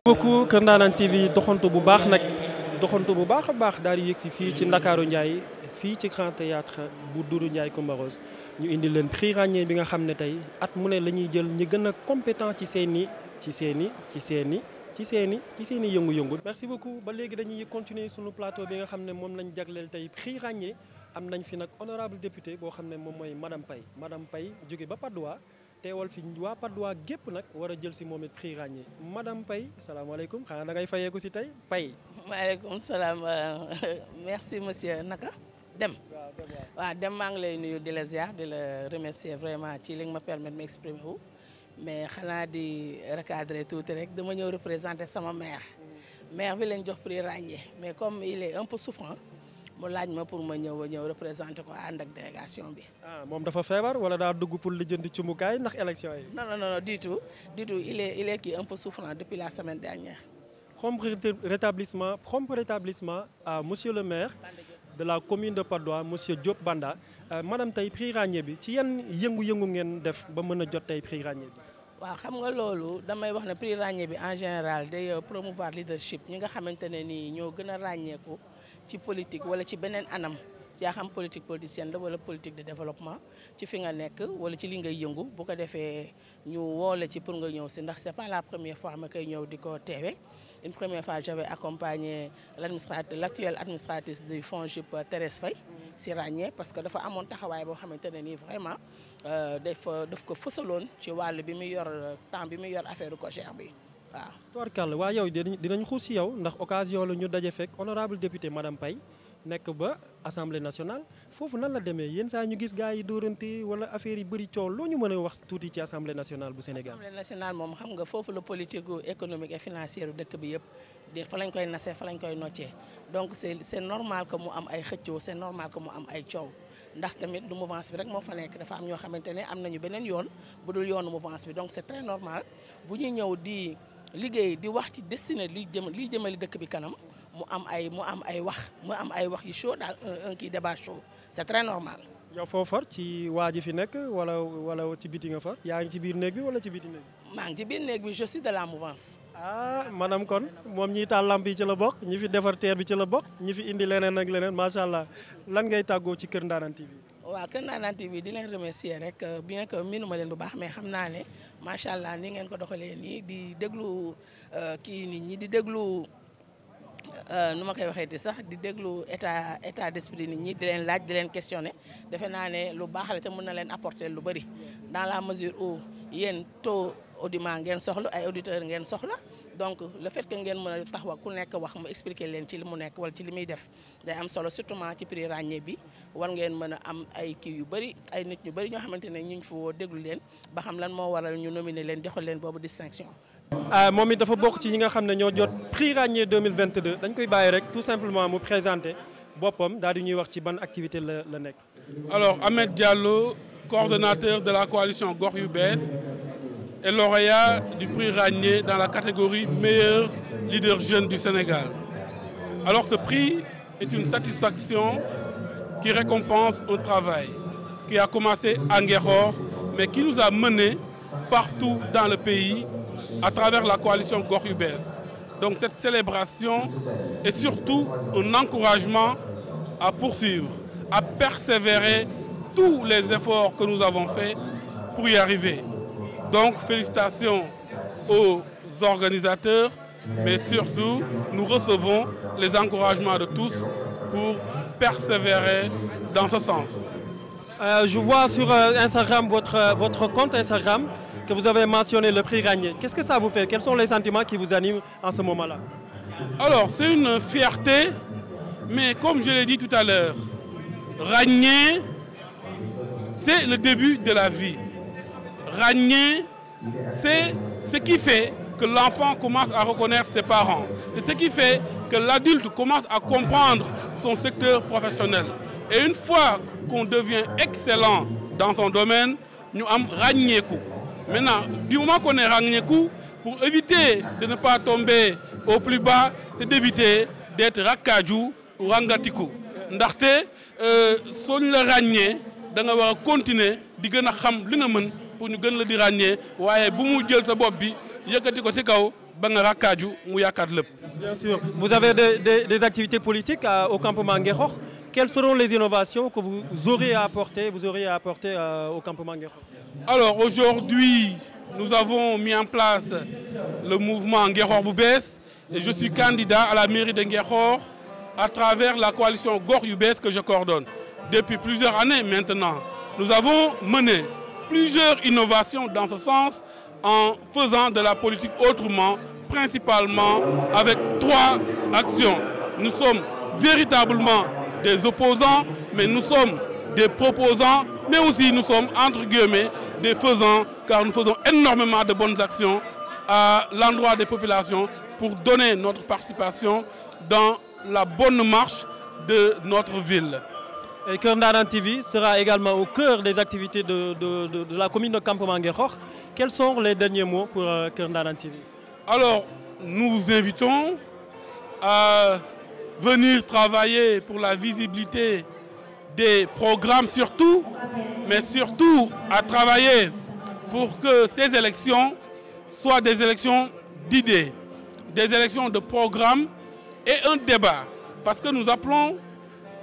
beaucoup Kër Ndanane TV doxantu bu baax nag doxantu bu baax a baax daal di yëg si fii ci Ndakaaru Ndiaye fii ci Grand Théâtre bu Doudou Ndiaye Coumba Rose ñu indi leen prix ràññee bi nga xam ne tey at mu ne la ñuy jël ñi gën a compétent ci seeni yëngu-yëngu. Merci beaucoup ba léegi dañuy continuer sunu plateau bi nga xam ne moom lañ jagleel tey prix ràññee am nañ fi nag honorable député boo xam ne moom mooy madame Paye jóge ba Patte d'Oie teewal fi waa Patte d'Oie gépp nag war a jël si moom it prix ràññee madame Paye salaamaaleykum xanaa da ngay fayeeku si tey Paye. maaleykum salaam merci monsieur naka Dem. waaw Dem maa ngi lay nuyu di la ziar di la remercier vraiment ci li nga ma permettre m'exprimer wu mais xanaa di recadrer tuuti rek dama ñëw représenter sama maire bi lañ jox prix ràññee mais comme il est un peu souffrant mu laaj ma pour ma ñëw représenter ko ànd ak délégation bi. ah moom dafa feebar wala daa dugg pour lijjanti ci mukaay ndax élection yi. non du tout il est kii un peu souffrant depuis la semaine dernière. Prompt rétablissement à monsieur le maire de la commune de Patte d'Oie monsieur Diop Banda madame tey prix ràññee bi ci yan yëngu-yëngu ngeen def ba mën a jot tey prix ràññee bi. waaw xam nga loolu damay wax ne prix ràññee bi en général day promouvoir leadership ñi nga xamante ne nii ñoo gën a ràññeeku ci politique wala ci beneen anam yaa xam politique politicienne la wala politique de développement ci fi nga nekk wala ci li ngay yëngu bu ko defee ñu woole ci pour nga ñëw si ndax c'est pas la première fois ma koy ñëw di ko teewe. Une première fois j'avais accompagné l'actuelle administratrice du FONGIP Thérèse Faye si ràññee parce que dafa amoon taxawaay boo xamante ne nii vraiment daf ko fësaloon ci wàll bi muy yor temps bi muy yor affaire COJER bi waaw. tubarkàlla waa yow dinañ xuus si yow ndax occasion la ñu daje fekk honorable député madame Paye nekk ba assemblée nationale foofu nan la demee yenn saa ñu gis gars yi dóorante wala affaire yi bëri coow loo ñu mën a wax tuuti ci assemblée nationale bu Sénégal. assemblée nationale moom xam nga foofu la politique économique et financière dëkk bi yëpp fa lañ koy nasee fa lañ koy noccee donc c'est normal que mu am ay xëccoo c'est normal que mu am ay coow ndax tamit du mouvance bi rek moo fa nekk dafa am ñoo xamante ne am nañu beneen yoon bu dul yoonu mouvance bi donc c'est très normal bu ñuy ñëw di liggéey di wax ci destiné liy jëmali dëkk bi kanam. mu am ay wax yu chaud daal un kii débat chaud c'est très normal. yow foo far ci waa ji fi nekk wala ci biti nga far yaa ngi ci biir néeg bi wala ci biti néeg bi. maa ngi ci biir néeg bi je suis de la mouvance. ah maanaam kon moom ñiy taal lamp yi ci la bokk ñi fi defar teer bi ci la bokk ñi fi indi leneen ak leneen macha allah lan ngay tàggoo ci Kër Ndanane TV. waaw Kër Ndanane TV di leen remercier rek bien que miinuma leen bu baax mais xam naa ne macha allah ni ngeen ko doxalee nii di déglu kii nit ñi di déglu. nu ma koy waxee ti sax di déglu état d'esprit nit ñi di leen laaj di leen questionner defe naa ne lu baax la te mën na leen apporter lu bëri dans la mesure où yéen taux audimat ngeen soxla ay auditeurs ngeen soxla donc le fait que ngeen mën a taxaw ku nekk wax mu expliquer leen ci li mu nekk wala ci li muy def day am solo surtout ci prix ràññee bi war ngeen mën a am ay kii yu bëri ay nit ñu bëri ñoo xamante ne ñu ngi fi woo déglu leen ba xam lan moo waral ñu nominer leen joxal leen boobu distinction. moom it dafa bokk ci ñi nga xam ne ñoo jot prix ràññee 2022 dañ koy bàyyi rek tout simplement mu présenter boppam daal di ñuy wax ci ban activité la nekk. Alors Ahmed Diallo coordonnateur de la coalition Gox Yu Bees et lauréat du prix ràññee dans la catégorie meilleur leader jeune du Sénégal. Alors ce prix est une satisfaction qui récompense un travail qui a commencé à Nguékokh mais qui nous a menés partout dans le pays à travers la coalition Gox Yu Bees. Donc cette célébration est surtout un encouragement à poursuivre, à persévérer tous les efforts que nous avons faits pour y arriver. Donc félicitations aux organisateurs, mais surtout nous recevons les encouragements de tous pour persévérer dans ce sens. Je vois sur Instagram votre compte Instagram que vous avez mentionné le prix ràññee. Qu'est-ce que ça vous fait? Quels sont les sentiments qui vous animent en ce moment-là? Alors, c'est une fierté, mais comme je l'ai dit tout à l'heure, ràññee, c'est le début de la vie. Ràññee, c'est ce qui fait que l'enfant commence à reconnaître ses parents. C'est ce qui fait que l'adulte commence à comprendre son secteur professionnel. Et une fois qu'on devient excellent dans son domaine, nous avons ràññeeku. Maintenant, du moment qu'on est ràññeeku, pour éviter de ne pas tomber au plus bas, c'est d'éviter d'être rakkaaju ou rangatiku. ndaxte soo ñu la ràññee da nga war a continuer di gën a xam li nga mën pour ñu gën la di ràññee waaye bu mu jël sa bopp bi yëkkati ko ci kaw ba nga rakkaaju mu yaakaar lépp. Bien sûr. Vous avez des activités politiques au campement Nguékhokh. Quelles seront les innovations que vous auriez à apporter au campement Nguékhokh? Alors aujourd'hui, nous avons mis en place le mouvement Nguékhokh bu bees et je suis candidat à la mairie de Nguékhokh à travers la coalition Gox yu bees que je coordonne. Depuis plusieurs années maintenant, nous avons mené plusieurs innovations dans ce sens en faisant de la politique autrement, principalement avec 3 actions. Nous sommes véritablement des opposants, mais nous sommes des proposants, mais aussi nous sommes entre guillemets des faisants, car nous faisons énormément de bonnes actions à l'endroit des populations pour donner notre participation dans la bonne marche de notre ville. Et Keur Ndanane TV sera également au cœur des activités de la commune de Campement Nguékhokh. Quels sont les derniers mots pour Keur Ndanane TV? Alors, nous vous invitons à venir travailler pour la visibilité des programmes surtout, mais surtout à travailler pour que ces élections soient des élections d'idées, des élections de programmes et un débat. Parce que nous appelons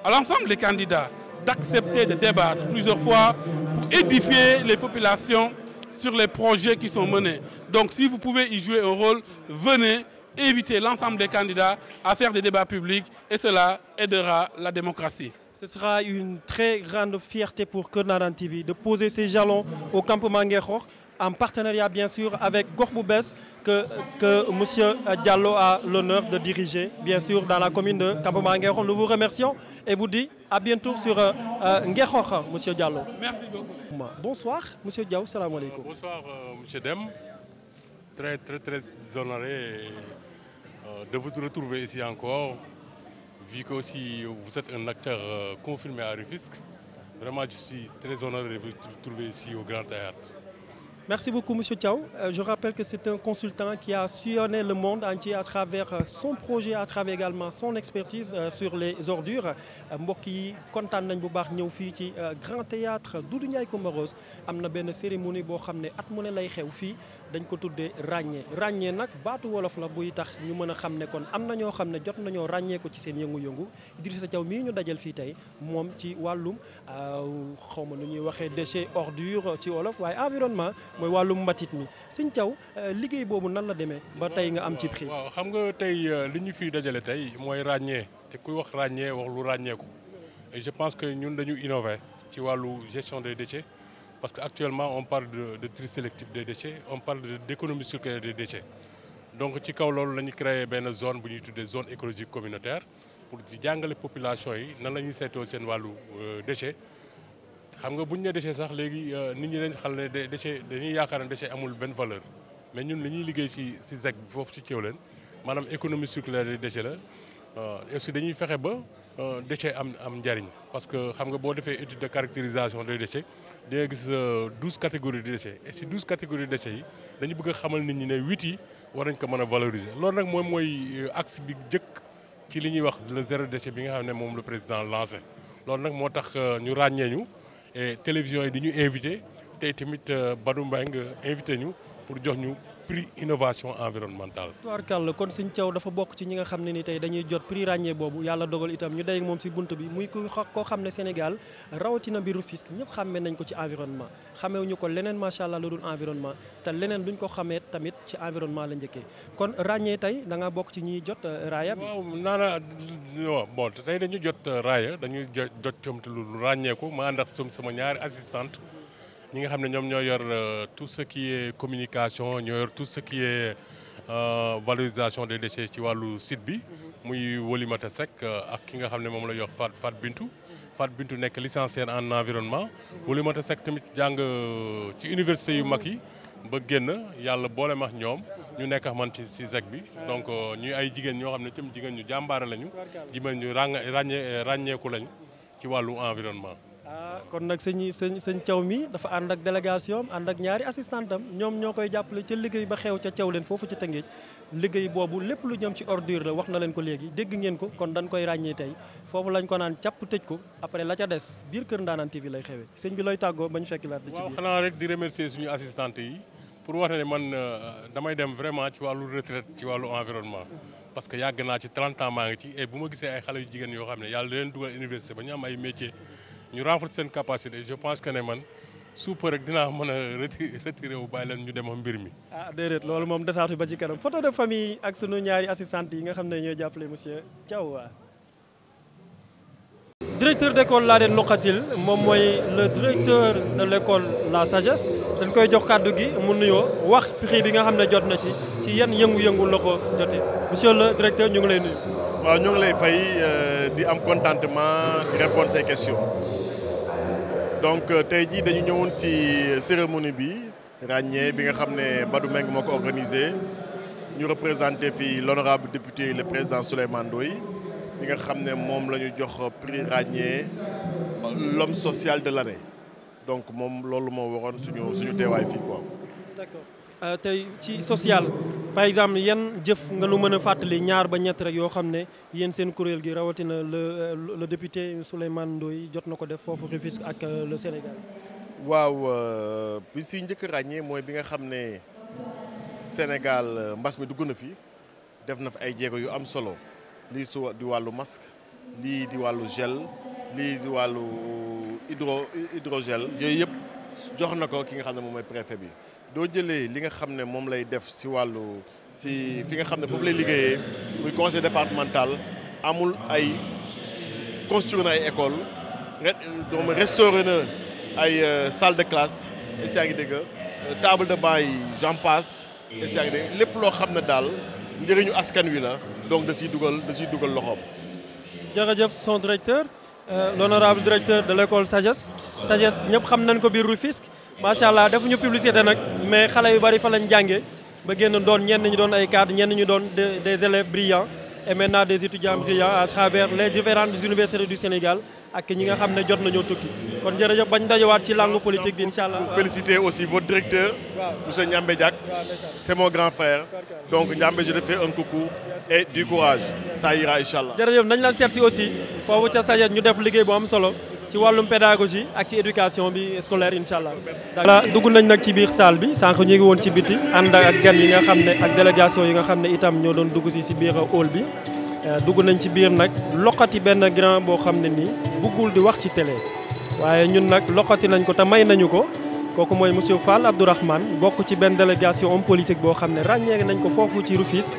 à l'ensemble des candidats d'accepter de débattre plusieurs fois pour édifier les populations sur les projets qui sont menés. Donc si vous pouvez y jouer un rôle, venez inviter l'ensemble des candidats à faire des débats publics et cela aidera la démocratie. Ce sera une très grande fierté pour Keur Ndanane TV de poser ses jalons au campement Nguékhokh en partenariat bien sûr avec Gox bu bees que monsieur Diallo a l'honneur de diriger bien sûr dans la commune de Campement Nguékhokh. Nous vous remercions et vous dit à bientôt sur Nguékhokh, monsieur Diallo. Merci beaucoup. Bonsoir monsieur Diaw, salam alaikum. Bonsoir monsieur Deme. Très honoré de vous retrouver ici encore. Vu que aussi vous êtes un acteur confirmé à Rufisque, vraiment je suis très honoré de vous retrouver ici au Grand Théâtre. Merci beaucoup monsieur Thiaw. Je rappelle que c'est un consultant qui a sillonné le monde entier à travers son projet, à travers également son expertise sur les ordures. Mbokk yi kontaan nañ bu baax ñëw fii ci Grand Théâtre Doudou Ndiaye Coumba Rose am na benn cérémonie boo xam ne at mu ne lay xew fii dañ ko tuddee ràññee nag baatu wolof la buy tax ñu mën a xam ne kon am na ñoo xam ne jot nañoo ràññee ko ci seen yëngu-yëngu. Idrissa Thiaw mii ñu dajal fii tey moom ci wàllum xawma nu ñuy waxee déchet ordure ci wolof waaye environnement mooy wàllum mbatit mi. Sëñ Thiaw liggéey boobu nan la demee ba tey nga am ci prix. waaw xam nga tey li ñu fiy dajale tey mooy ràññee te kuy wax ràññee wax lu ràññeeku et je pense que ñun dañu innover ci wàllu gestion des déchets. Parce qu'actuellement, on parle de tri sélectif des déchets, on parle d'économie circulaire des déchets. Donc, ci kaw loolu la ñu créé benn zone bu ñuy tuddee zone écologique communautaire pour di jàngale population yi nan la ñuy saytoo seen wàllu déchet. xam nga bu ñu nee déchet sax léegi nit ñi dañ xam ne déchet dañuy yaakaar ne déchet amul benn valeur mais ñun li ñuy liggéey ci ZEC bi foofu ci Thiawlène maanaam économie circulaire des déchets la aussi dañuy fexe ba déchet am njariñ parce que xam nga boo defee étude de caractérisation des déchets di nga gis 12 catégories de déchets et si 12 catégories de déchets yi dañu bëgg a xamal nit ñi ne 8 yi war nañ ko mën a valoriser loolu nag moom mooy axe bi jëkk ci li ñuy wax le zéro déchet bi nga xam ne moom le président lancé loolu nag moo tax ñu ràññee ñu et télévision yi di ñu invité tey tamit Badou Mbengue invité ñu pour jox ñu prix innovation environnementale. tubaarkàlla kon Sëñ Thiaw dafa bokk ci ñi nga xam ne ni tey dañuy jot prix ràññee boobu yàlla dogal itam ñu day moom ci bunt bi muy koo xam ne Sénégal rawatina biir Rufisque ñëpp xàmmee nañ ko ci environnement xamewuñu ko leneen macha allah lu dul environnement te leneen luñ ko xamee tamit ci environnement la njëkkee kon ràññee tey da nga bokk ci ñiy jot raaya bi. waaw bon tey dañu jot raaya dañuy jot comte lu ràññeeku ma ànd ak sama ñaari assistante ñi nga xam ne ñoom ñoo yor tout ce qui est communication ñoo yor tout ce qui est valorisation des déchets ci wàllu site bi muy Wolimata Seck ak ki nga xam ne moom la yor Fat Bintou nekk licenciée en environnement Wolimata Seck tamit jàng ci université yu mag yi ba génn yàlla boole ma ak ñoom ñu nekk ak man ci ZEC bi donc ñuy ay jigéen ñoo xam ne tamit jigéen ñu jàmbaare lañu jigéen ñu ràññeeku lañu ci wàllu environnement. kon nag sëñ Thiaw mi dafa ànd ak délégation ànd ak ñaari assistantam ñoom ñoo koy jàppale ca liggéey ba xew ca Thiawlène foofu ci Tëngéej liggéey boobu lépp lu jëm ci ordure la wax na leen ko léegi dégg ngeen ko kon dañ koy ràññee tey foofu lañ ko naan càpp tëj ko après la ca des biir Keur Ndanane TV lay xewee sëñ bi looy tàggoo bañ fekk laat ci biir. xanaa rek di remercier suñu assistante yi pour wax ne man damay dem vraiment ci wàllu retraite ci wàllu environnement parce que yàgg naa ci 30 ans maa ngi ci et bu ma gisee ay xale yu jigéen yoo xam ne yàlla da leen dugal université ba ñu am ay métiers ñu renforcer seen capacité je pense que ne man suupa rek dinaa mën a retiré wu bàyyi leen ñu dem mbir mi. ah déedéet loolu moom desaatu ba ci kanam photo de famille ak sunu ñaari assistante yi nga xam ne ñooy jàppale monsieur Thiaw. directeur d'école laa leen loqatil moom mooy le directeur de l'école La Sagesse dañ koy jox kàddu gi mu nuyoo wax prix bi nga xam ne jot na ci yan yëngu-yëngu la ko jotee monsieur le directeur ñu ngi lay nuyu. waaw ñu ngi lay fay di am contentement di répondre ces questions donc tey jii dañu ñëwoon ci cérémonie bi ràññee bi nga xam ne Badou Meng moo ko organisé ñu représenté fii l'honorable député le président Souleymane Ndoye bi nga xam ne moom la ñu jox prix ràññee l'homme social de l'année donc moom loolu moo waroon suñu teewaay fii quoi. d'accord tey ci social par exemple yan jëf nga nu mën a fàttali ñaar ba ñett rek yoo xam ne yéen seen kuréel gi rawatina le député Souleymane Ndoye jot na ko def foofu Rufisque ak le Sénégal. waaw bi si njëkk ràññee mooy bi nga xam ne Sénégal mbas mi dugg na fi def na fi ay jéego yu am solo. lii su di wàllu masque lii di wàllu gel lii di wàllu hydrogel yooyu yëpp jox na ko ki nga xam ne moom mooy préfet bi doo jëlee li nga xam ne moom lay def si wàllu si fi nga xam ne foofu lay liggéeyee muy conseil départemental amul ay construire na ay école doom restauré na ay salle de classe est-ce yaa ngi dégg table de banc yi j'en passe est-ce yaa ngi dégg lépp loo xam ne daal njëriñu askan wi la donc da ciy dugal loxoom. jërëjëf son directeur l'honorable directeur de l'école Sagesse ñëpp xam nañ ko biir Rufisque macha allah defuñu publicité nag mais xale yu bari fa lañ jàngee ba génn doon ñenn ñu doon ay cadres ñenn ñu doon des élèves brillants et maintenant des étudiants brillants à travers les différentes universités du Sénégal ak ñi nga xam ne jot nañoo tukki kon jërëjëf bañ dajewaat ci langue politique bi incha allah. pour féliciter aussi votre directeur. monsieur Ndiambé Diack. c'est mon grand frère. donc Ndiambé je te fais un coucou et du courage ça ira incha allah. jërëjëf nañ la seet si aussi foofu ca Sagesse ñu def liggéey bu am solo ci wàllum pédagogie ak ci éducation bi scolaire incha allah. voilà dugg nañ nag ci biir salle bi sànq ñu ngi woon ci biti ànd ak gan yi nga xam ne ak délégation yi nga xam ne itam ñoo doon dugg si biir hall bi. dugg nañ ci biir nag loqati benn grand boo xam ne nii buggul di wax ci télé waaye ñun nag loqati nañ ko te may nañu ko kooku mooy monsieur Fall Abdourahmane bokk ci benn délégation homme politique boo xam ne ràññee nañ ko foofu ci Rufisque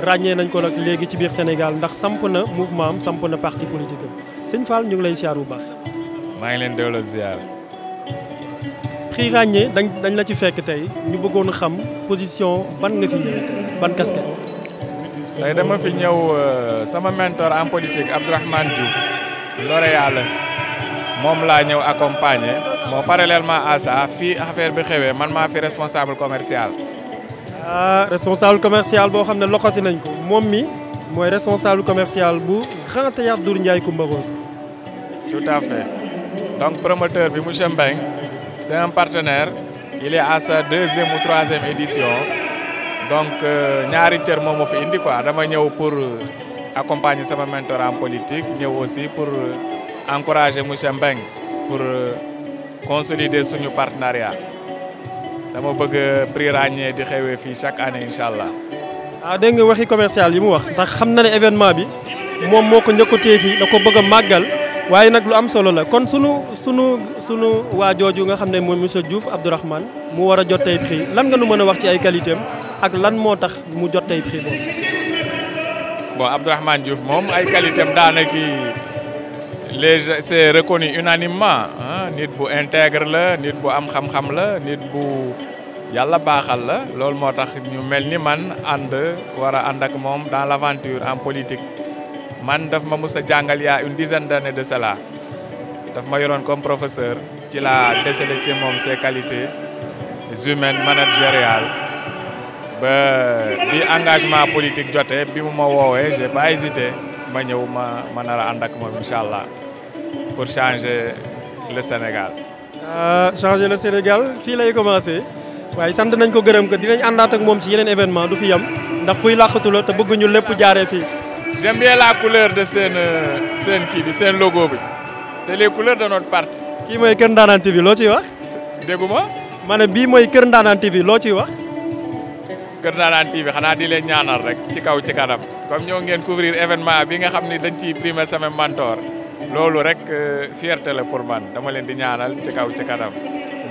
ràññee nañ ko nag léegi ci biir Sénégal ndax samp na mouvement am samp na parti politique am sëñ Fall ñu ngi lay ziar bu baax. maa ngi leen delloo ziar. prix ràññee dañ la ci fekk tey ñu bëggoon xam position ban nga fi ñëwee tey ban casquette. tey dama fi ñëw sama mentor en politique Abdourahmane Diouf lauréat la moom laa ñëw accompagner moo parallèlement à ça fii affaire bi xewee man maa fi responsable commercial. responsable commercial boo xam ne loxoti nañ ko moom mi mooy responsable commercial bu Grand Théâtre Doudou Ndiaye Coumba Rose. tout à fait donc promoteur bi monsieur Mbengue c'est un partenaire il est à sa 2e ou 3e édition. donc ñaari cër moom moo fi indi quoi dama ñëw pour accompagner sama mentor en politique ñëw aussi pour encourager monsieur Mbengue pour consolider suñu partenariat dama bëgg prix ràññee di xewee fii chaque année incha allah. dégg nga waxi commercial yi mu wax ndax xam na ne événement bi moom moo ko njëkkatee fii da ko bëgg a màggal waaye nag lu am solo la kon sunu waa jooju nga xam ne mooy monsieur Diouf Abdourahmane mu war a jot tey prix lan nga nu mën a wax ci ay qualité am ak lan moo tax mu jot tey prix boobu. bon Abdourahmane Diouf moom ay qualité am daanaka c'est reconnu unanimement nit bu intègre la nit bu am xam-xam la nit bu yàlla baaxal la loolu moo tax ñu mel ni man war a ànd ak moom dans l'aventure en politique man daf ma mës a jàngal il y a une dizaine d'années de cela daf ma yoroon comme professeur ci la décelé ci moom ses qualités humaines managériales ba bi engagement politique jotee bi mu ma woowee j'ai pas hésité ma ñëw ma nar a ànd ak moom incha allah pour changer le Sénégal. changer le Sénégal fii lay commencer waaye sant nañ ko gërëm ko dinañ àndaat ak moom ci yeneen événement du fi yam ndax kuy làqatu la te bëgguñu lépp jaaree fii. J'aime bien la couleur de seen kii bi seen logo bi c'est les couleurs de notre parti. kii mooy Kër Ndaanaan TV loo ciy wax. dégguma. ma ne bii mooy Kër Ndanane TV loo ciy wax. Kër Ndanane TV xanaa di leen ñaanal rek ci kaw ci kanam comme ñoo ngeen couvrir événement bi nga xam ni dañ ciy primer sama mentor loolu rek fierté la pour man dama leen di ñaanal ci kaw ci kanam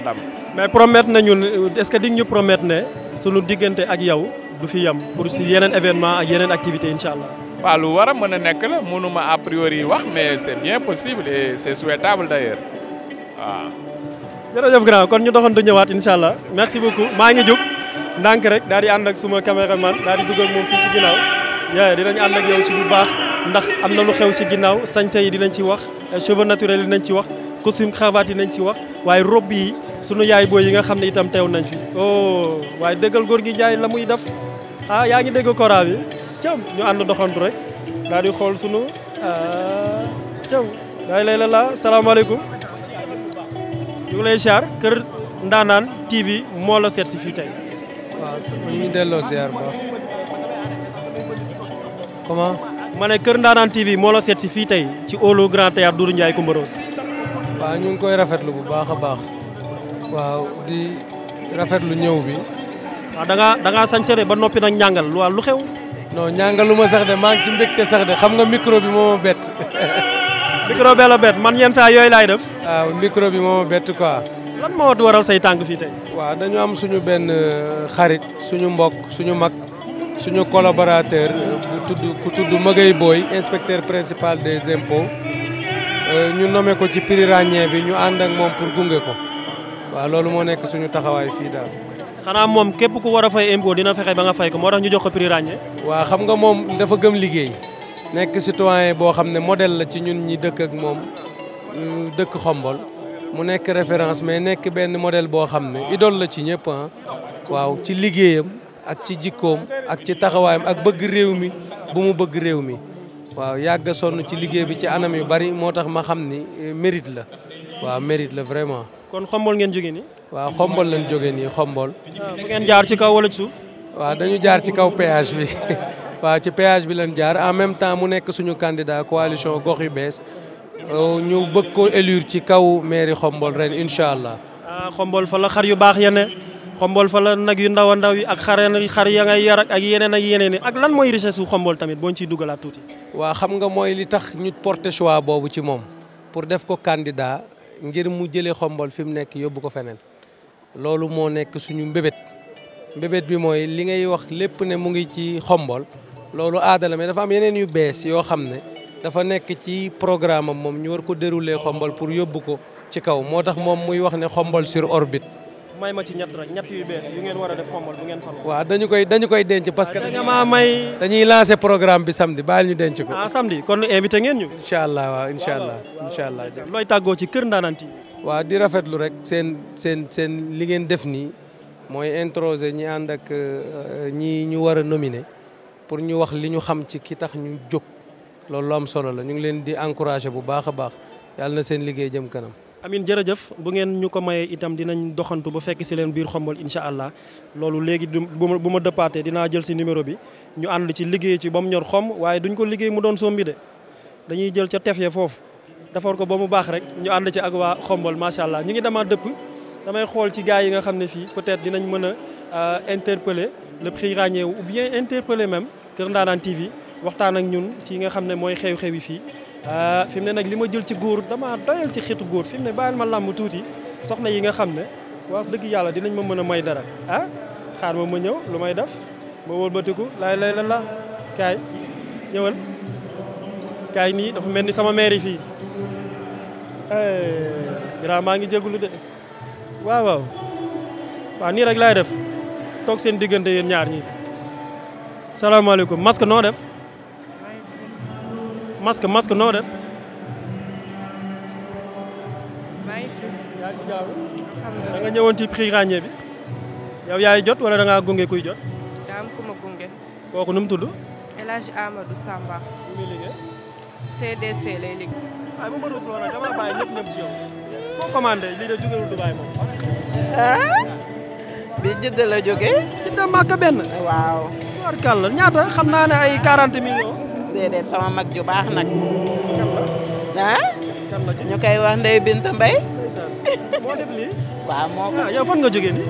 ndam. mais promettre nañu est-ce que di ñu promettre ne sunu diggante ak yow du fi yam pour si yeneen événement ak yeneen activité incha allah. waaw lu war a mën a nekk la mënuma a priori wax mais c'est bien possible et c'est souhaitable d'ailleurs waaw. jërëjëf grand kon ñu doxantu ñëwaat incha allah merci beaucoup maa ngi jóg ndànk rek daal di ànd ak suma caméraman daal di dugg ak moom fii ci ginnaaw dinañ ànd ak yow si bu baax ndax am na lu xew si ginnaaw sañse yi dinañ ci wax cheveux naturels yi dinañ ci wax costume cravate yi nañ ci wax waaye robe yi sunu yaay booy yi nga xam ne itam teew nañ fi oh waaye déggal góor gi Njaay la muy def yaa ngi dégg kora bi cam ñu ànd doxantu rek daal di xool sunu cam daay lay la salaamaaleykum ñu ngi lay siyaar Kër Ndanane TV moo la seet si fii tey. waaw ñu ngi delloo ziar ba comment. ma ne Kër Ndanane TV moo la seet si fii tey ci Hall Grand Théâtre Doudou Ndiaye Coumba Rose. waaw ñu ngi koy rafetlu bu baax a baax waaw di rafetlu ñëw bi. waaw da ngaa sañ sere ba noppi nag ñàngal lu xew. non ñàngaluma sax de maa ngi ci mbégte sax de xam nga micro bi moo ma bett. micro bee la bett man yenn saa yooyu laay def. waaw micro bi moo ma bett quoi. lan moo waral say tànk fii tey. waaw dañu am suñu benn xarit suñu mbokk suñu mag suñu collaborateur ku tudd Magay Boy inspecteur principal des impôts ñu nommé ko ci prix ràññee bi ñu ànd ak moom pour gunge ko waaw loolu moo nekk suñu taxawaay fii daal. xanaa moom képp ku war a fay impôt dina fexe ba nga fay ko moo tax ñu jox ko prix ràññee. waaw xam nga moom dafa gëm liggéey nekk citoyen boo xam ne modèle la ci ñun ñi dëkk ak moom dëkk Xombol mu nekk référence mais nekk benn modèle boo xam ne idole la ci ñëpp waaw ci liggéeyam ak ci jikkoom ak ci taxawaayam ak bëgg réew mi bu mu bëgg réew mi waaw yàgg sonn ci liggéey bi ci anam yu bari moo tax ma xam ni mérite la waaw mérite la vraiment. kon Xombol ngeen jóge nii. waaw Xombol lañ jóge nii Xombol. fu ngeen jaar ci kaw wala ci suuf. waaw dañu jaar ci kaw péage bi waaw ci péage bi lañ jaar en même temps mu nekk suñu candidat coalition gox yu bees ñu bëgg ko élire ci kaw mairie Xombol ren incha allah. Xombol fa la xar yu baax ya ne Xombol fa la nag yu ndaw a ndaw yi ak xar ya ngay yar ak yeneen yi ak lan mooy richesse su Xombol tamit boo ñu ciy dugalaat tuuti. waaw xam nga mooy li tax ñu porter choix boobu ci moom pour def ko candidat ngir mu jëlee Xombol fi mu nekk yóbbu ko feneen loolu moo nekk suñu mbébét bi mooy li ngay wax lépp ne mu ngi ci Xombol loolu aada la mais dafa am yeneen yu bees yoo xam ne dafa nekk ci programme am moom ñu war ko dérouler Xombol pour yóbbu ko ci kaw moo tax moom muy wax ne Xombol sur orbite. may ma ci ñett yu bees yu ngeen war a def Xombol bu ngeen falu. waaw dañu koy denc parce que dañuy lancer programme bi samedi baal ñu denc ko. samedi kon invité ngeen ñu. incha allah waaw incha allah. looy tàggoo ci Kër Ndanane TV. waaw di rafetlu rek seen li ngeen def nii mooy introsé ñi ànd ak ñi ñu war a nominer pour ñu wax li ñu xam ci ki tax ñu jóg loolu lu am solo la ñu ngi leen di encouragé bu baax a baax yàlla na seen liggéey jëm kanam. Amin jërëjëf bu ngeen ñu ko mayee itam dinañ doxantu ba fekk si leen biir Xombol incha allah loolu léegi bu ma dëppaatee dinaa jël si numéro bi ñu ànd ci liggéey ci ba mu ñor xom waaye duñ ko liggéey mu doon sombi de dañuy jël ca tef ya foofu defar ko ba mu baax rek ñu ànd ci ak waa Xombol macha allah ñu ngi demaat dëpp damay xool ci gars yi nga xam ne fii peut-être dinañ mën a interpeller le prix ràññee ou bien interpeller même Kër Ndanane TV waxtaan ak ñun ci nga xam ne mooy xew-xew yi fii fi mu ne nag li ma jël ci góor dama doyal ci xeetu góor fi mu ne bàyyil ma làmb tuuti soxna yi nga xam ne wax dëgg yàlla dinañ ma mën a may dara xaar ma ñëw lu may def ma wëlbatiku lay la kaay ñëwal kaay nii dafa mel ni sama mairie fii grand maa ngi jégalu de waaw nii rek laay def toog seen diggante yéen ñaar ñi salaamaaleykum masque noo def masque noo def. yaa ci jaaw da nga ñëwoon ci prix ràññee bi yow yaay jot wala da ngaa gunge kuy jot. daa am ku ma gunge. kooku nu mu tudd. El Hadj Amadou Samba. lu muy liggéey. CDC lay liggéey. waaye bu ma rusloo nag dama bàyyi ñëpp ci yow. foo commandé lii de jógewul Dubaay moom. bi Jidda la jógee. Jidda Màkka benn. waaw. tubaarkàlla ñaata xam naa ne ay 40 millions. déedéet sama mag ju baax nag. kan la ci ñu koy wax Ndeye Binta Mbaye. moo def lii. waaw moo ko. yow fan nga jógee nii.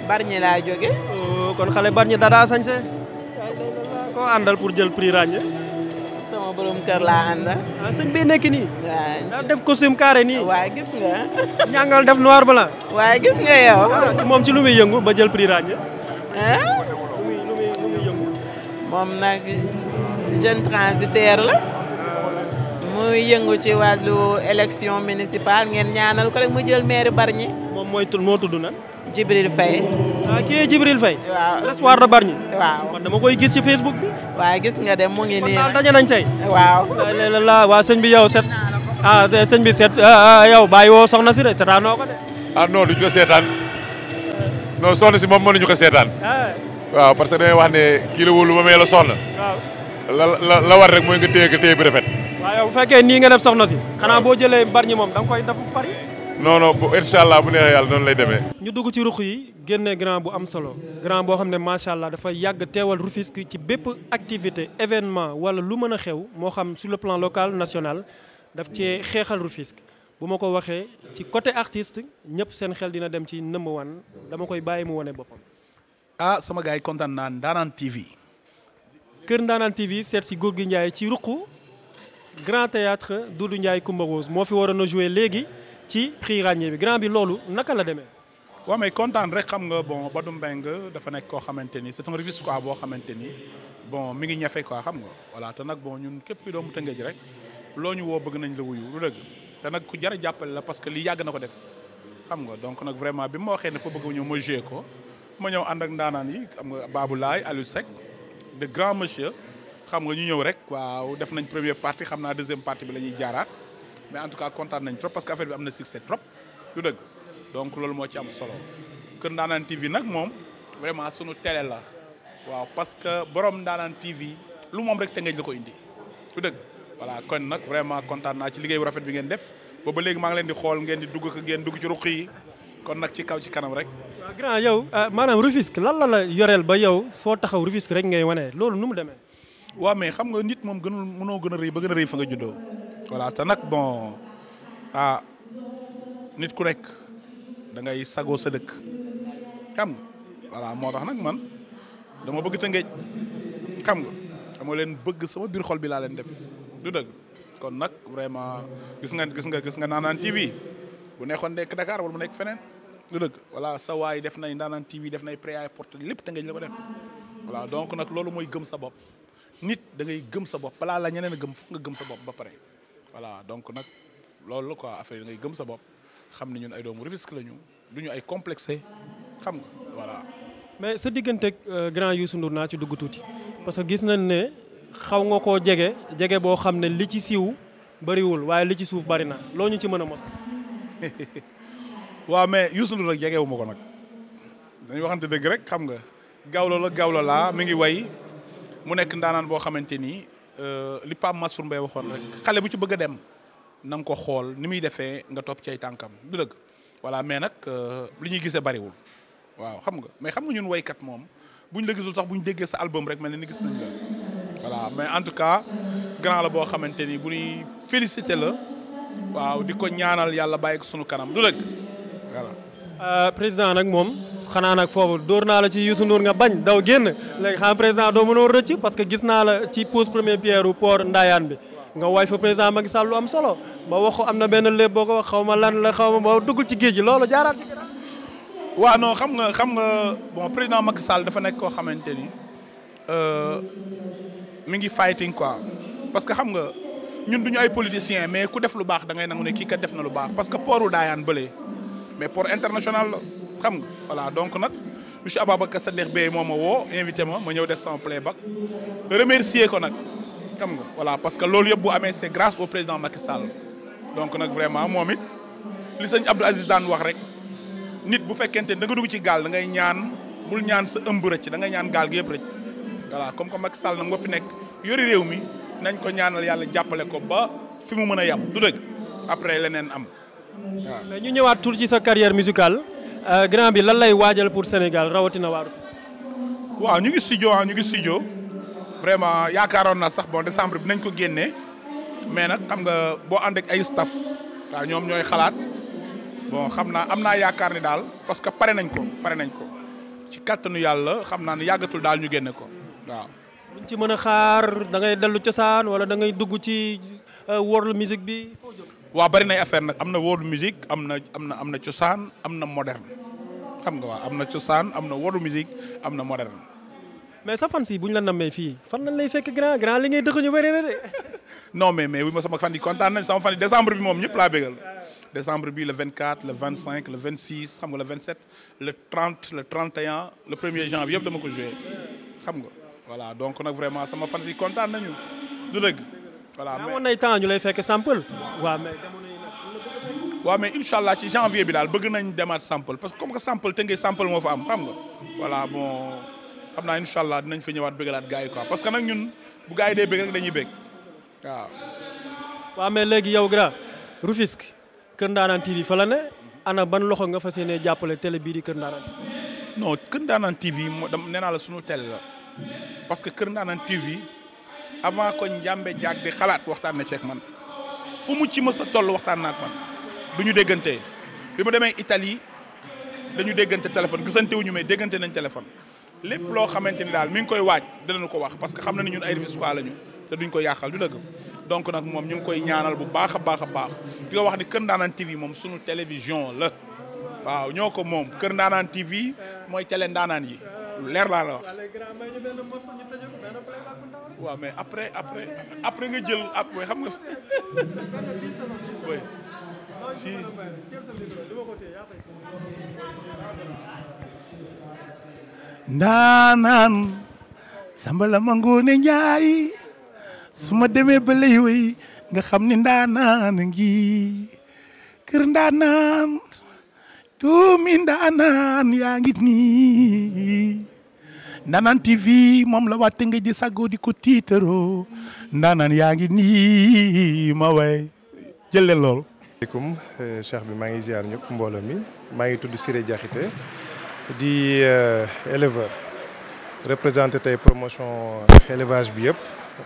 Bargny laa jóge. kon xale Bargny dada sañse. koo àndal pour jël prix ràññee. sama borom kër laa àndal. sëñ bi nekk nii. waaw daa def costume carré nii. waaw gis nga. ñàngal def noir blanc. waaw gis nga yow. ci moom ci lu muy yëngu ba jël prix ràññee. lu muy yëngu. moom nag jeune transitaire la. muy yëngu ci wàllu élection municipale ngeen ñaanal ko rek mu jël maire Bargny. moom moo tudd nag. Djibril Faye. kii Djibril Faye. waaw l'espoir de Bargny. waaw man dama koy gis ci Facebook bi. waaw gis nga dem mu ngi nii. kon daje nañ tey. waaw. waa sëñ bi yow set. sëñ bi set yow bàyyi woo soxna si de seetaanoo ko de. non duñ ko seetaan non soxna si moom mënuñu ko seetaan. waaw parce que damay wax ne kii la wóolu ba may la soxna. waaw la war rek mooy nga téye bi rafet. waaw yow bu fekkee nii nga def soxna si xanaa boo jëlee Bargny moom da nga koy def pari. non bu incha allah bu neexee yàlla noonu lay demee. ñu dugg ci ruq yi génne grand bu am solo grand boo xam ne macha allah dafa yàgg teewal Rufisque ci bépp activité événement wala lu mën a xew moo xam sur le plan local national daf cee xeexal Rufisque bu ma ko waxee ci côté artiste ñëpp seen xel dina dem ci number one dama koy bàyyi mu wane boppam. sama gars yi kontaan naa Ndaanaan TV. kër Ndaanaan TV seet si Gorgui Ndiaye ci ruqu grand théâtre Doudou Ndiaye Coumba Rose moo fi waroon a joué léegi ci prix ràññee bi grand bi loolu naka la demee. waaw mais kontaan rek xam nga bon Badou Mbengue dafa nekk koo xamante ni c'est un Rufisque quoi boo xamante ni bon mi ngi ñafe quoi xam nga voilà te nag bon ñun képp kuy doomu Tëngéej rek loo ñu woo bëgg nañ la wuyu lu dëgg te nag ku jar a jàppale la parce que lii yàgg na ko def xam nga donc nag vraiment bi ma waxee ne fa bëgg ñëw ma joué ko ma ñëw ànd ak ndaanaan yi xam nga Babou Laye Aliou Seck de grand monsieur xam nga ñu ñëw rek waaw def nañ première partie xam naa deuxième partie bi la ñuy jaaraat mais en tout cas kontaan nañ trop parce que affaire bi am na succès trop lu dëgg donc loolu moo ci am solo Kër Ndaanaan TV nag moom vraiment sunu télé la waaw parce que borom Ndaanaan TV lu moom rek Tëngéej la ko indi lu dëgg voilà kon nag vraiment kontaan naa ci liggéey bu rafet bi ngeen def ba ba léegi maa ngi leen di xool ngeen di dugg ci ruq yi kon nag ci kaw ci kanam rek. waaw grand yow maanaam Rufisque lan la yoreel ba yow foo taxaw Rufisque rek ngay wane loolu nu mu demee. waaw mais xam nga nit moom mënoo gën a rëy ba gën a rëy fa nga juddoo voilà te nag bon nit ku nekk da ngay sagoo sa dëkk xam nga voilà moo tax nag man dama bëgg Tëngéej xam nga dama leen bëgg sama biir xol bi laa leen def du dëgg kon nag vraiment gis nga Ndaanaan TV bu nekkoon nekk Dakar wala mu nekk feneen du dëgg voilà sa waay def nay Ndaanaan TV def nay prêt-à-porter lépp Tëngéej la ko def voilà donc nag loolu mooy gëm sa bopp nit da ngay gëm sa bopp balaa la ñeneen a gëm foog nga gëm sa bopp ba pare voilà donc nag loolu la quoi affaire yi ngay gëm sa bopp xam ne ñun ay doomu Rufisque lañu du ñu ay complexé xam nga voilà. mais sa digganteeg grand Youssou Ndour naa ci dugg tuuti parce que gis nañ ne xaw nga koo jege boo xam ne li ci siiw bariwul waaye li ci suuf bari na loo ñu ci mën a mos. waaw mais Youssou Ndour rek jegewu ma ko nag dañuy waxante dëgg rek xam nga gawlo la mi ngi way mu nekk ndaanaan boo xamante ni li Pape Massour Mbaye waxoon rek xale bu ci bëgg a dem na nga ko xool ni muy defee nga topp ci ay tànkam du dëgg voilà mais nag li ñuy gisee bariwul waaw xam nga mais xam nga ñun waykat moom buñ la gisul sax buñ déggee sa album rek mel ni gis nañ la voilà mais en tout cas grand la boo xamante ni bu ñuy félicité la waaw di ko ñaanal yàlla bàyyi ko sunu kanam du dëgg voilà. président nag moom xanaa nag foofu dóor naa la ci Youssou Ndour nga bañ daw génn léegi xam président doo mënoo rëcc parce que gis naa la ci pose première pierre u port Ndayane bi nga waay fa président Macky Sall lu am solo ba waxu am na benn léeb boo ko wax xaw ma lan la xaw ma ba duggul ci géej gi loolu jaaraat ci ginnaaw. waaw non xam nga bon président Macky Sall dafa nekk koo xamante ni mi ngi fighting quoi parce que xam nga ñun duñu ay politiciens mais ku def lu baax da ngay nangu ne kii kat def na lu baax parce que portu Ndayane bële mais port international la xam nga voilà donc nag monsieur Ababacar Sadikh Bèye moo ma woo invité ma ñëw def sama playback remercier ko nag xam nga voilà parce que loolu yëpp bu amee c'est grâce au président Macky Sall donc nag vraiment moom it li sëñ Abdou Aziz daan wax rek nit bu fekkente da nga dugg ci gaal da ngay ñaan bul ñaan sa ëmb rëcc da ngay ñaan gaal gi yëpp rëcc voilà comme que Macky Sall nag moo fi nekk yori réew mi nañ ko ñaanal yàlla jàppale ko ba fi mu mën a yem du dëgg après leneen am waaw. mais ñu ñëwaat tuuti ci sa carrière musicale grand bi lan lay waajal pour Sénégal rawatina waaru. waaw ñu ngi studio vraiment yaakaaroon naa sax bon décembre bi nañ ko génnee mais nag xam nga boo ànd ak ay staff waaw ñoom ñooy xalaat bon xam naa am naa yaakaar ni daal parce que pare nañ ko ci kàttanu yàlla xam naa ne yàggatul daal ñu génne ko waaw. luñ ci mën a xaar da ngay dellu cosaan wala da ngay dugg ci world music bi. waaw bari nay affaire nag am na world music am na cosaan am na moderne xam nga waaw am na cosaan am na world music am na moderne. mais sa fan si bu ñu la nammee fii fan lañ lay fekk grand li ngay dëkk ñu bëri na de. non mais wi ma sama fan yi kontaan nañ sama fan yi décembre bi moom ñëpp laa bégal décembre bi le 24 le 25 le 26 xam nga le 27 le 30 le 31 le 1er janvier yëpp dama ko joué xam nga voilà donc nag vraiment sama fan si kontaan nañu du dëgg. voilà mais amoon nay temps ñu lay fekk sample. waaw mais incha allah ci janvier bi daal bëgg nañ demaat sample parce que comme que sample te ngay sample moo fa am xam nga voilà bon xam naa incha allah dinañ fa ñëwaat bëggalaat gars yi quoi parce que nag ñun bu gars yi dee bëgg rek dañuy bëgg waaw. waaw mais léegi yow grand Rufisque Kër Ndanane TV fa la ne ana ban loxo nga fas yéenee jàppale télé bii di Kër Ndanane TV. non Kër Ndanane TV moo nee naa la sunu télé la parce que Kër Ndanane TV avant ko njàmbe jaag di xalaat waxtaan na ceeg man fu mu ci mës a toll waxtaan na ak man du ñu déggante bi mu demee Italie dañu déggante téléphone gisante wuñu mais déggante nañ téléphone lépp loo xamante ni daal mi ngi koy waaj dinañu ko wax parce que xam na ni ñun ay Rufisquois lañu te duñ ko yàqal du dëgg donc nag moom ñu ngi koy ñaanal bu baax a baax di nga wax ni Kër Ndanane TV moom sunu télévision la waaw ñoo ko moom Kër Ndanane TV mooy télé ndaanaan yi leer laa la wax. waaw mais après nga jël après xam nga. si. ndaanaan Samba la ma ngoone Njaay su ma demee ba lay woy nga xam ni ndaanaan ngi kër ndaanaan doomi ndaanaan yaa ngi nii Ndanane TV moom la waa Tëngéej di saggoo di ko tiitaroo ndaanaan yaa ngi nii ma way jël leen lool. asalaamaaleykum cheikh bi maa ngi ziar ñëpp mbooloo mi maa ngi tudd Siré Diakité di éleveur représenté tey promotion élevage bi yëpp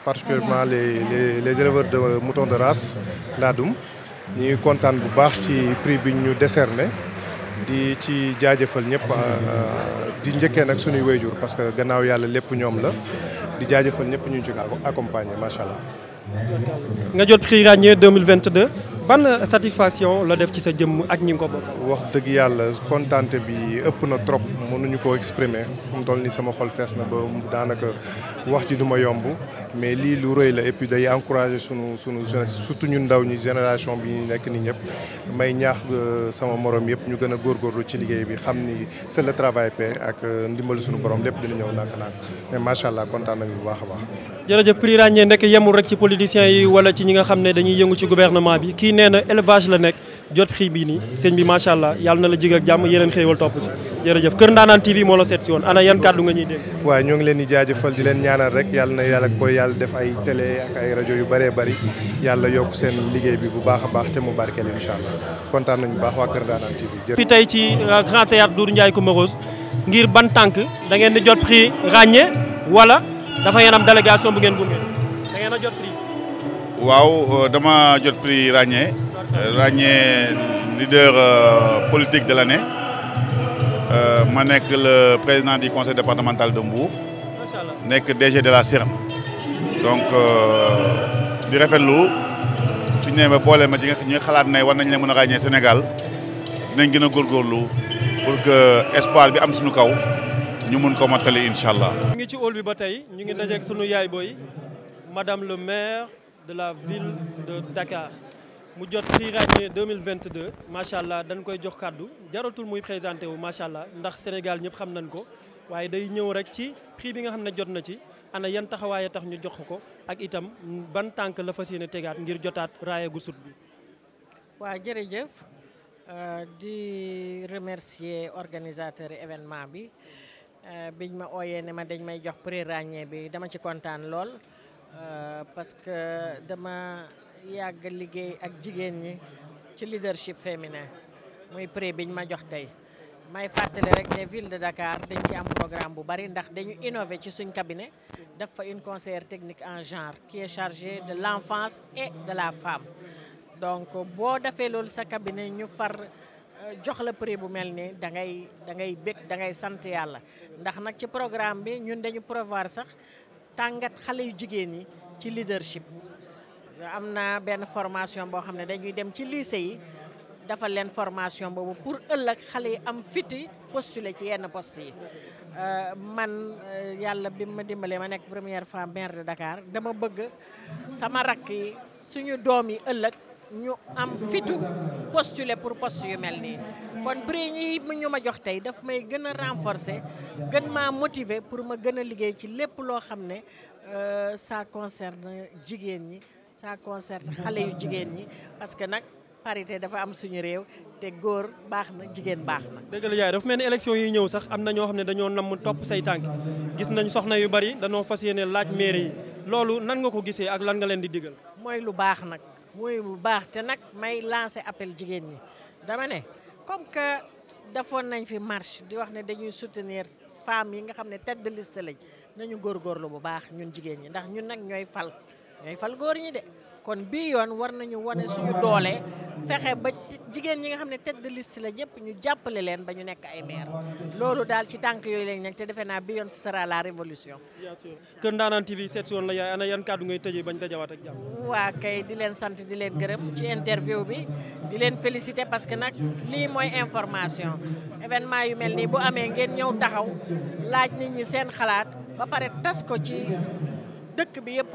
particulièrement les éleveurs de moutons de race Ladoum ñu ngi kontaan bu baax ci prix bi ñu décerné di ci jaajëfal ñëpp di njëkkee nag suñuy wayjur parce que gannaaw yàlla lépp ñoom la di jaajëfal ñëpp ñu ci accompagner macha allah. nga jot prix ràññee 2022 ban satisfaction la def ci sa jëmm ak ñi nga ko bokk. wax dëgg yàlla kontaante bi ëpp na trop mënuñu koo exprimer fu mu toll ni sama xol fees na ba daanaka wax ji du ma yomb mais lii lu rëy la et puis day encourager sunu surtout ñun ndaw ñi génération bi ñu nekk nii ñëpp may ñaax sama morom yëpp ñu gën a góorgóorlu ci liggéey bi xam ni c'est le travail paie ak ndimbalu sunu borom lépp dina ñëw nànk-nànk mais macha allah kontaan nañu bu baax a baax. jërëjëf prix ràññee ndek yemul rek ci politiciens yi wala ci ñi nga xam ne dañuy yëngu ci gouvernement bi kii nee na élevage la nekk jot prix bii nii sëñ bi macha allah yàlla na la jig ak jàmm yeneen xéewal topp ci jërëjëf Kër Ndanane TV moo la seet si woon ana yan kàddu nga ñuy dégg. waaw ñoo ngi leen di jaajëfal di leen ñaanal rek yàlla na yàlla koy yàlla def ay télé ak ay rajo yu bëree bëri yàlla yokk seen liggéey bi bu baax a baax te mu barkeel incha allah kontaan nañu bu baax waa Kër Ndanane TV. jërëjëf fi tey ci Grand Théâtre Doudou Ndiaye Coumba Rose ngir ban tànk da ngeen di jot prix ràññee wala dafa ngeen am délégation bu ngeen gunge da ngeen a jot prix. waaw dama jot prix ràññee leader politique de l'année ma nekk le président du conseil départemental de Mbour nekk DG de la CIRM donc di rafetlu suñu nee ba boole ma ci ñi xalaat ne war nañ leen mën a ràññee Sénégal dinañ gën a góorgóorlu pour que espoir bi am suñu kaw ñu mun ko mottali incha allah. ñu ngi ci hall bi ba tey ñu ngi dajeeg sunu yaay booy madame le maire de la ville de Dakar mu jot prix ràññee 2022 macha allah dañ koy jox kàddu jaratul muy présenté wu macha allah ndax Sénégal ñëpp xam nañ ko waaye day ñëw rek ci prix bi nga xam ne jot na ci ana yan taxawaay tax ñu jox ko ak itam ban tànk la fas yéene tegaat ngir jotaat raaya gu sut bi. waaw jërëjëf di remercier organisateur événement bi biñ ma ooyee ne ma dañ may jox prix ràññee bi dama ci kontaan lool parce que dama yàgg liggéey ak jigéen ñi ci leadership féminin muy prix biñ ma jox tey may fàttali rek ne ville de Dakar dañ ci am programme bu bari ndax dañu innover ci suñ cabinet def fa une conseillère technique en genre qui est chargée de l'enfance et de la femme donc boo defee loolu sa cabinet ñu far jox la prix bu mel ni da ngay bég da ngay sant yàlla ndax nag ci programme bi ñun dañu prévoir sax tàngat xale yu jigéen ñi ci leadership. am na benn formation boo xam ne dañuy dem ci lycée yi defal leen formation boobu pour ëllëg xale yi am fiti postuler ci yenn poste yi. man yàlla bi ma dimbalee ma nekk première femme maire de Dakar dama bëgg sama rakk yi suñu doom yi ëllëg ñu am fitu postuler pour poste yu mel nii kon prix ñi ñu ma jox tey daf may gën a renforcer gën maa motiver pour ma gën a liggéey ci lépp loo xam ne ça concerne jigéen ñi ça concerne xale yu jigéen ñi parce que nag parité dafa am suñu réew te góor baax na jigéen baax na. dëgg la yaay dafa mel ni élection yi ñëw sax am na ñoo xam ne dañoo namm topp say tànk gis nañ soxna yu bari dañoo fas yéene laaj mairie yi loolu nan nga ko gisee ak lan nga leen di digal. mooy lu baax nag mooy lu baax te nag may lancer appel jigéen ñi dama ne comme que defoon nañ fi marche di wax ne dañuy soutenir femmes yi nga xam ne tête de liste lañ nañu góorgóorlu bu baax ñun jigéen ñi ndax ñun nag ñooy fal góor ñi de. kon bii yoon war nañu wane suñu doole fexe ba jigéen ñi nga xam ne tête de liste la ñëpp ñu jàppale leen ba ñu nekk ay maire loolu daal ci tànk yooyu lañ nekk te defe naa bii yoon ce sera la révolution. bien sûr Kër Ndanane TV seet si woon la yaay ana yan kàddu ngay tëjee bañ dajawaat ak jàmm. waa kay di leen sant di leen gërëm ci interview bi di leen féliciter parce que nag lii mooy information événement yu mel nii bu amee ngeen ñëw taxaw laaj nit ñi seen xalaat ba pare tas ko ci dëkk bi yëpp.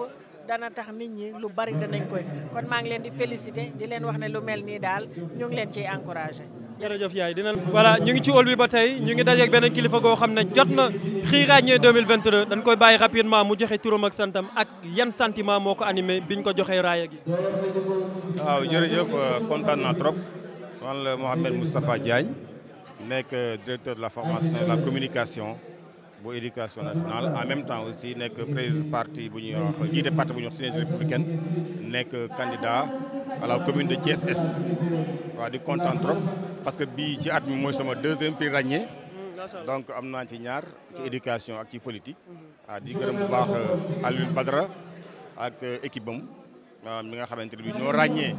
dana tax nit ñi lu bari danañ koy kon maa ngi leen di féliciter di leen wax ne lu mel nii daal ñu ngi leen ciy encourager. jërëjëf yaay dinañ. voilà ñu ngi ci hall bi ba tey ñu ngi dajeeg beneen kilifa goo xam ne jot na xii ràññee 2022 dañ koy bàyyi rapidement mu joxe turam ak santam ak yan sentiment moo ko animé biñ ko joxee raaya gi. waaw jërëjëf kontaan naa trop man la Mohamed Moustapha Diagne nekk directeur de la formation et de la communication. bu éducation nationale en même temps aussi nekk président parti bu ñuy wax jiite parti bu ñuy wax Synergie républicaine nekk candidat à la commune de Thiès Est waaw di kontaan trop parce que bii ci at mi mooy sama deuxième prix ràññee donc am naa ci ñaar ci éducation ak ci politique waaw di gërëm bu baax Alioune Badara ak équipe am mi nga xamante ne bi ñoo ràññee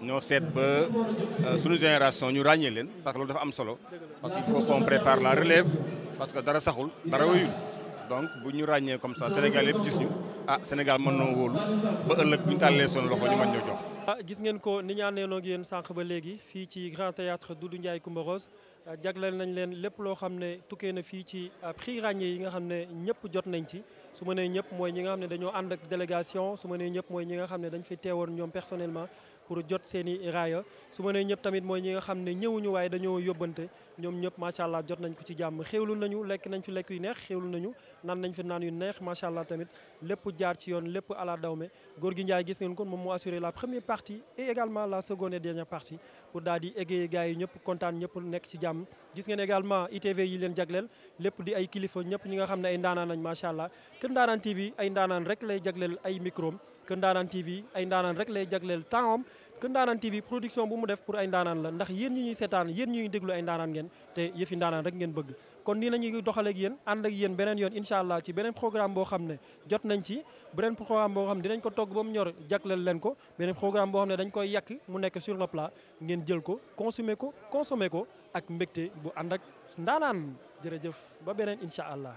ñoo seet ba suñu génération ñu ràññee leen parce que loolu dafa am solo parce qu'il faut qu'on prépare la relève parce que dara saxul dara wéyul donc bu ñu ràññee comme ça Sénégal yëpp gis ñu Sénégal mën noo wóolu ba ëllëg bu ñu tàllee son loxo ñu mën ñoo jox. gis ngeen ko ni ñu àndeenoon ak yéen sànq ba léegi fii ci Grand Théâtre Doudou Ndiaye Coumba Rose jagleel nañ leen lépp loo xam ne tukkee na fii ci prix ràññee yi nga xam ne ñëpp jot nañ ci su ma nee ñëpp mooy ñi nga xam ne dañoo ànd ak délégation su ma nee ñëpp mooy ñi nga xam ne dañ fi teewoon ñoom personnellement pour jot seen i raaya su ma nee ñëpp tamit mooy ñi nga xam ne ñëwuñu waaye dañoo yóbbante ñoom ñëpp macha allah jot nañ ko ci jàmm xéwlu nañu lekk nañ fi lekk yu neex xéwlu nañu naan nañ fi naan yu neex macha allah tamit lépp jaar ci yoon lépp ala dawme góor gi Ndiaye gis ngeen kon moom moo assuré la première partie et également la seconde et dernière partie pour daal di égayer gars yi ñëpp kontaan ñëpp nekk ci jàmm gis ngeen également ITV yi leen jagleel lépp di ay kilifa ñëpp ñi nga xam ne ay ndaanaan nañ macha allah Kër Ndanane TV ay ndaanaan rek lay jagleel ay microm Kër Ndanane TV ay ndaanaan rek lay jagleel temps Kër Ndanane TV production bu mu def pour ay ndaanaan la ndax yéen ñi ñuy seetaan yéen ñi ñuy déglu ay ndaanaan ngeen te yëfi ndaanaan rek ngeen bëgg kon nii nañuy doxaleeg yéen ànd ak yéen beneen yoon incha allah ci beneen programme boo xam ne jot nañ ci beneen programme boo xam ne dinañ ko togg ba mu ñor jagleel leen ko beneen programme boo xam ne dañ koy yàq mu nekk sur le plat ngeen jël ko consommer ko ak mbégte bu ànd ak ndaanaan jërëjëf ba beneen incha allah